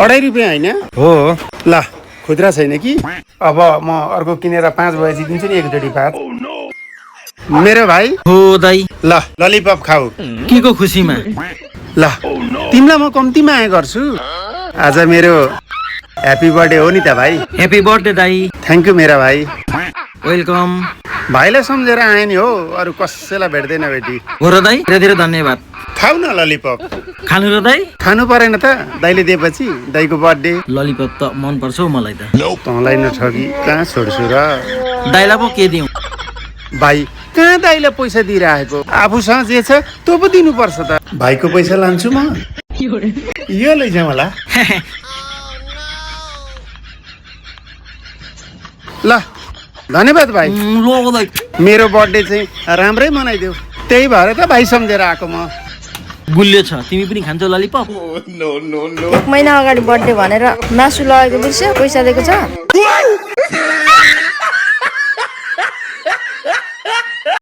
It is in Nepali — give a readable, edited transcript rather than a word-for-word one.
2.5 रुपियाँ होइन हो ल खुद्रा छैन कि अब म अर्को किनेर 5 बजे दिन्छु नि एकचोटि भात मेरो भाइ हो दाइ ल ललिपप खाऊ के को खुसीमा ल तिमीलाई म कम्ती माया गर्छु आज मेरो ह्यापी बर्थडे हो नि त भाइ ह्यापी बर्थडे दाइ थ्याङ्क यू मेरा भाइ वेलकम भाइलाई सम्झेर आए नि हो अरू कसैलाई भेट्दैन बेटी हो र दाइ धेरै धेरै धन्यवाद खाऊ न ललिपप खानु र दाइ खानु परेन त दाइले दिएपछि दाइको बर्थडे ललिपप त मन पर्छ हौ मलाई त तँलाई नठगी कहाँ छोड्छु र दाइलाई पो के दिउँ भाइ कहाँ दाइलाई पैसा दिइरहेको आफूसँग जे छ त्यो पो दिनुपर्छ त भाइको पैसा लान्छु म यो लैजाउँ होला ल धन्यवाद भाइ लो दाइ मेरो बर्थडे चाहिँ राम्रै मनाइदेऊ त्यही भएर त भाइ सम्झेर आएको म गुलियो छ तिमी पनि खान्छौ ललिपप 1 महिना अगाडि बर्थडे भनेर मासु लगेको बिर्स्यो पैसा दिएको छ